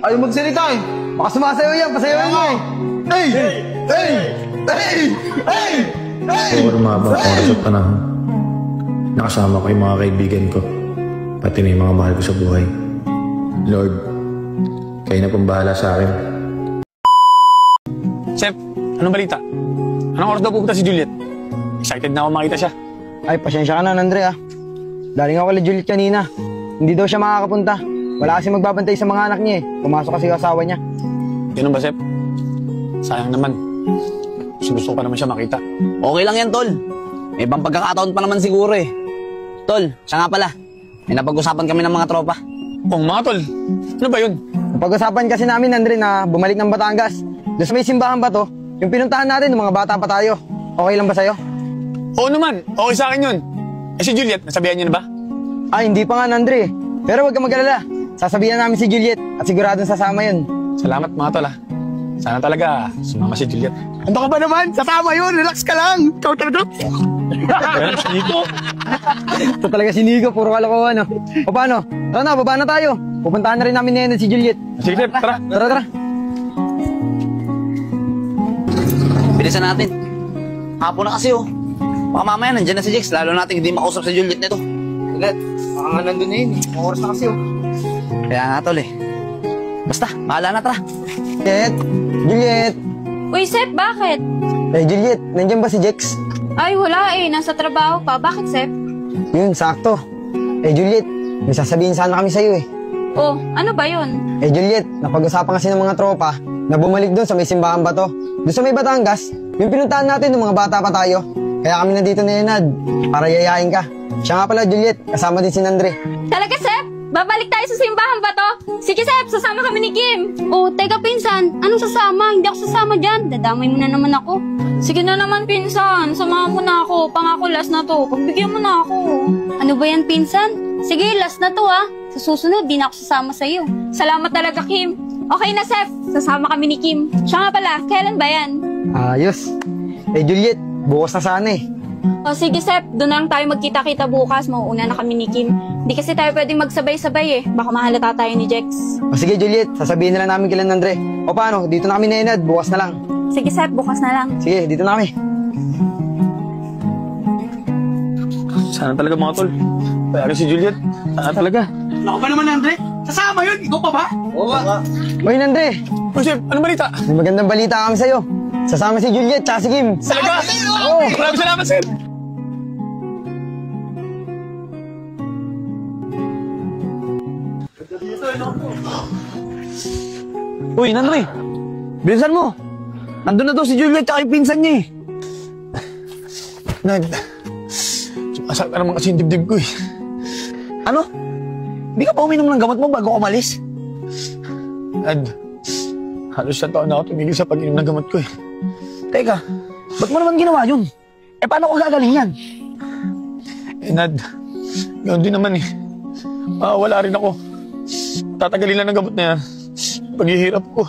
Ayaw magsalita eh. Baka sumasayaw yan, pasayaw niya eh. Hey! Hey! Hey! Hey! Hey! Siguro mahabang oras at panahon. Nakasama ko yung mga kaibigan ko, pati na yung mga mahal ko sa buhay. Lord, kayo na pong bahala sa akin. Chef, anong balita? Anong oras daw pupunta si Juliet? Excited na ako makita siya. Ay, pasensya ka na, Andre ah. Daling ako kay Juliet kanina. Hindi daw siya makakapunta. Wala kasi magbabantay sa mga anak niya eh. Pumasok kasi yung asawa niya. Ganun ba, Chef? Sayang naman. Gusto ko pa naman siya makita. Okay lang yan, Tol. May ibang pagkakataon pa naman siguro eh. Tol, siya nga pala. May napag-usapan kami ng mga tropa. Oh, mga Tol. Ano ba yun? Napag-usapan kasi namin, Andre, na bumalik ng Batangas. Doon sa may simbahan ba to? Yung pinuntahan natin ng mga bata pa tayo. Okay lang ba sa'yo? Oo naman. Okay sa akin yun. Eh si Juliet, nasabihan niya na ba? Ay, hindi pa nga, Andre. Pero huwag kang mag-alala. Sasabihan namin si Juliet at siguradong sasama yun. Salamat mga Tol ah. Sana talaga sumama si Juliet. Ano ka ba naman? Sasama yun! Relax ka lang! Ikaw talaga! Pero si Nico. Ito talaga si Nico, puro kalokohan, no? O paano? Tara na, baba na tayo. Pupuntahan na rin namin ngayon si Juliet. Sige, Chef, tara. Tara. Bilisan natin. Hapon na kasi oh. Baka mamaya nandiyan na si Jex, lalo natin hindi makausap si Juliet nito. Juliet, baka nga nandun na yun. Mga oras na kasi oh. Kaya nga, Tol eh. Basta, bahala na, tara. Juliet! Uy, Sep, bakit? Eh, Juliet, nandiyan ba si Jex? Ay, wala eh. Nasa trabaho pa. Bakit, Sep? Yun, sakto. Eh, Juliet, may sasabihin sana kami sa'yo eh. Oh, ano ba yun? Eh, Juliet, napag-usapan kasi ng mga tropa na bumalik doon sa may simbahan ba to? Doon sa may Batangas, yung pinuntahan natin ng mga bata pa tayo. Kaya kami nandito na Enad, para yayain ka. Siya nga pala, Juliet, kasama din si Andre. Talaga, Sep? Babalik tayo sa simbahan ba to? Sige, Sep, sasama kami ni Kim. Oh, teka, pinsan. Anong sasama? Hindi ako sasama dyan. Dadamay mo na naman ako. Sige na naman, pinsan. Samahan mo na ako. Pangako, last na to. Pagbigyan mo na ako. Ano ba yan, pinsan? Sige, last na to, ha. Sa susunod, di na ako sasama sa'yo. Salamat talaga, Kim. Okay na, Sep. Sasama kami ni Kim. Siya nga pala, kailan ba yan? Ayos. Eh, Juliet, bukas na sana eh. O sige, Sep, doon na lang tayo magkita-kita bukas. Mauuna na kami ni Kim. Hindi kasi tayo pwedeng magsabay-sabay eh. Baka mahalata tayo ni Jex. O sige, Juliet, sasabihin na lang namin kailan Andre. O paano, dito na kami na Enad, bukas na lang. Sige, Sep, bukas na lang. Sige, dito na kami. Sana talaga mga Tol. Kaya si Juliet. Sana talaga. Ako ba naman, Andre? Sasama yun? Ikaw pa ba? Oo ba? Oy, Andre. Oh, Chef, anong balita? May magandang balita kami sa'yo. Sasama si Juliet tsaka si Kim. Talaga? Oo. Maraming salamat, Sir. Uy, Andre. Bilisan mo. Nandun na daw si Juliet at yung pinsan niya eh. Sumasakit na naman kasi yung dibdib ko eh. Ano? Hindi ka pa uminom ng gamot mo bago umalis? Nad, halos sa taon na ako tumigil sa pag-inom ng gamot ko eh. Teka, ba't mo naman ginawa yun? Eh, paano ko gagaling yan? Eh, Nad, ganoon din naman eh. Wala rin ako. Tatagalin lang ng gamot na yan. Paghihirap ko.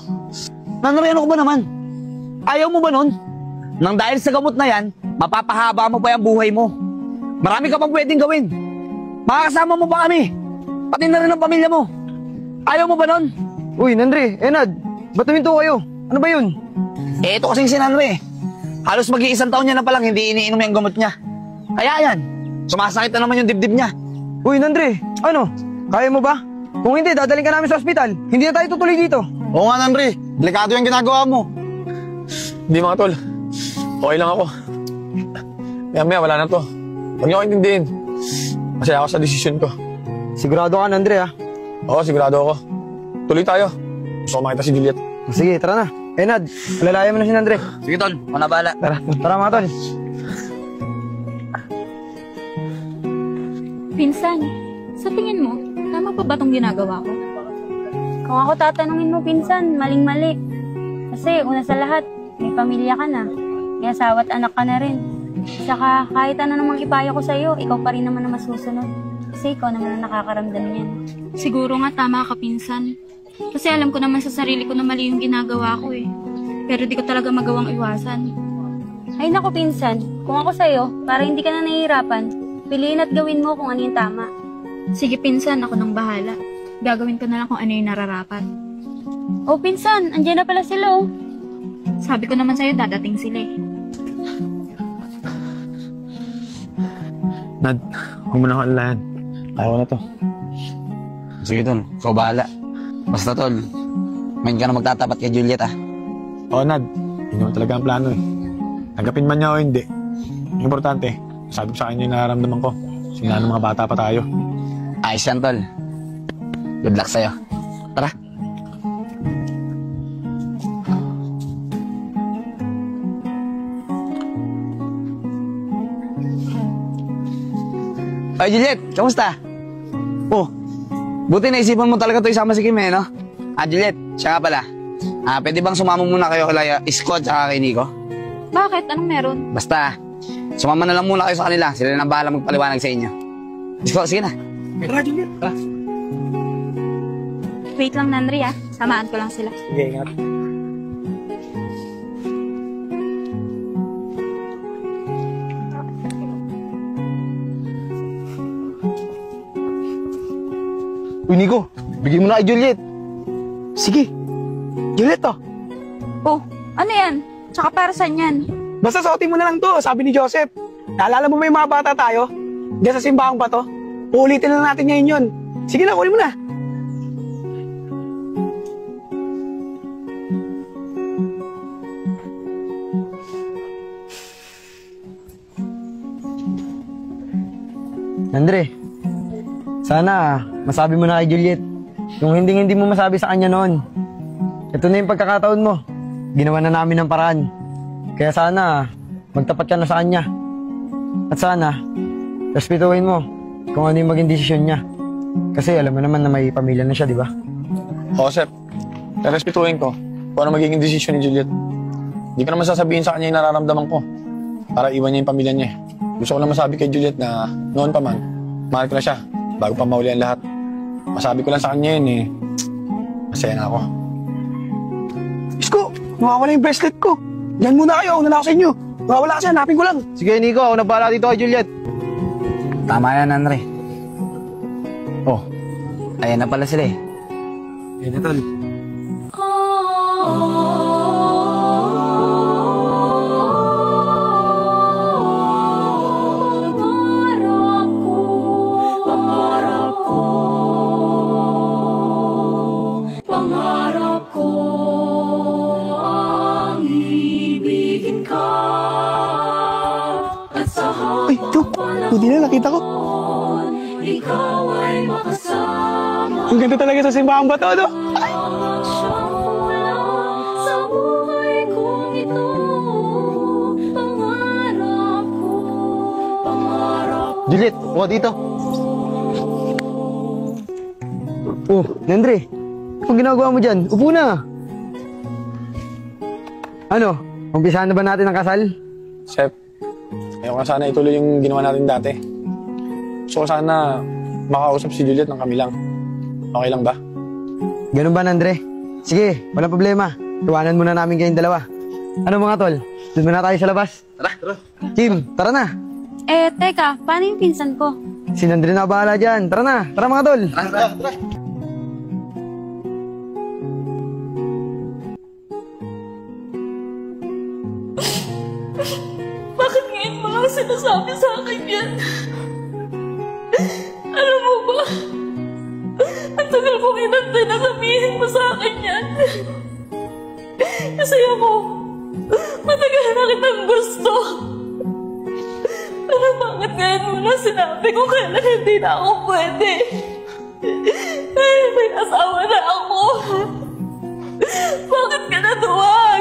Nanay, ano ko ba naman? Ayaw mo ba nun? Nang dahil sa gamot na yan, mapapahaba mo pa yung buhay mo. Marami ka pang pwedeng gawin. Makakasama mo pa kami. Pati na rin ang pamilya mo. Ayaw mo ba nun? Uy, Nandre, Enad, ba't huminto kayo? Ano ba yun? Eh, ito kasing si Nandre eh. Halos mag-iisang taon niya na palang hindi iniinom yung gamot niya. Kaya yan, sumasakit na naman yung dibdib niya. Uy, Nandre, ano? Kaya mo ba? Kung hindi, dadaling ka namin sa ospital. Hindi na tayo tutuloy dito. Oo nga, Andre. Delikado yung ginagawa mo. Hindi mga tol. Okay lang ako. Maya wala na to. Huwag niyo ako intindihin. Masaya ako sa desisyon ko. Sigurado ka, Nandre, ha? Oo, sigurado ako. Tuloy tayo. Gusto ko makita si Juliet. Sige, tara na. Enad, alalayan mo na si Nandre. Sige, Tol. Ako na bahala. Tara mga tol. Pinsan, sa tingin mo, tama pa ba itong ginagawa ko? Kung ako tatanungin mo, pinsan, maling-mali. Kasi una sa lahat, may pamilya ka na. May asawa at anak ka na rin. Saka kahit ano namang ipayo ko sa'yo, ikaw pa rin naman ang masusunod. Kasi ikaw naman ang nakakaramdam niyan. Siguro nga tama ka, pinsan. Kasi alam ko naman sa sarili ko na mali yung ginagawa ko eh. Pero di ko talaga magawang iwasan. Ay naku, pinsan. Kung ako sa'yo, para hindi ka na nahihirapan, piliin at gawin mo kung ano yung tama. Sige, pinsan. Ako nang bahala. Gagawin ko na lang kung ano yung nararapat. Oh, pinsan, andyan na pala sila oh. Sabi ko naman sa'yo, dadating sila eh. Nad, huwag mo na akalayan. Ayaw ko na to. Sige, Tol. Ikaw bahala. Basta, Tol, main ka na magtatapat kay Juliet, ah. Oo, Nad. Yun naman talaga ang plano eh. Tanggapin man niya o hindi. Ang importante, sabi ko sa kanya yung nararamdaman ko. Simula ng mga bata pa tayo. Ayos yan, Tol. Good luck sa'yo. Tara. Ay, Juliet, kamusta? Oh, buti naisipan mo talaga to isama si Kim, eh, no? Juliet, siya nga pala. Pwede bang sumama muna kayo kay Scott at kay Nico? Bakit? Anong meron? Basta, sumama na lang muna kayo sa kanila. Sila na bahala magpaliwanag sa inyo. Scott, sige na. Tara, Juliet. Tara. Wait lang, Nandri ah. Samaan ko lang sila. Sige, ingat. Uy, Nico, bigyan mo na kay Juliet. Sige. Juliet, to. Oh, ano yan? Tsaka para saan yan? Basta suotin mo na lang to, sabi ni Joseph. Naalala mo may mga bata tayo? Diyan sa simbahang ba to? Uulitin na natin ngayon yun. Sige na, kunin mo na. Andre, sana masabi mo na kay Juliet yung hindi mo masabi sa kanya noon. Ito na yung pagkakataon mo. Ginawa na namin ng paraan. Kaya sana magtapat ka na sa kanya. At sana respetuhin mo kung ano yung maging desisyon niya. Kasi alam mo naman na may pamilya na siya, di ba? Oo, Sep. Respetuhin ko kung ano magiging desisyon ni Juliet. Hindi ko naman sasabihin sa kanya yung nararamdaman ko para iwan niya yung pamilya niya. Gusto ko lang masabi kay Juliet na noon pa man, mahal ko na siya bago pa mahuli ang lahat. Masabi ko lang sa kanya yun eh, masaya na ako. Isko, nawawala yung bracelet ko. Yan muna kayo, una na ako sa inyo. Nawawala kasi, hanapin ko lang. Sige, Nico, ako na bahala dito kay Juliet. Tama yan, Andre. Oh, ayan na pala sila eh. Yan na, tol. Ay, ito. Buti na, nakita ko. Ang ganda talaga sa simbahang bato, no? Juliet, upo dito. Oh, Nandre, anong ginagawa mo dyan? Upo na. Ano, umpisahan na ba natin ang kasal? Sep, ayaw ko sana ituloy yung ginawa natin dati. Gusto ko sana makausap si Juliet ng kami lang. Okay lang ba? Ganun ba, Nandre? Sige, walang problema. Iwanan muna namin kayong dalawa. Ano mga tol? Doon muna tayo sa labas. Tara, tara. Kim, tara na. Eh, teka, paano yung pinsan ko? Si Nandre na bahala dyan. Tara na. Tara mga tol. Tara, tara. Bakit ngayon mo lang sinasabi sa akin yan? Alam mo ba? Ang tagal kong inantay na sabihin mo sa akin yan. Kasi ako, matagal na kitang gusto. Pero bakit ngayon mo lang sinabi kung kailan hindi na ako pwede? Dahil may asawa na ako. Bakit ka natuwa?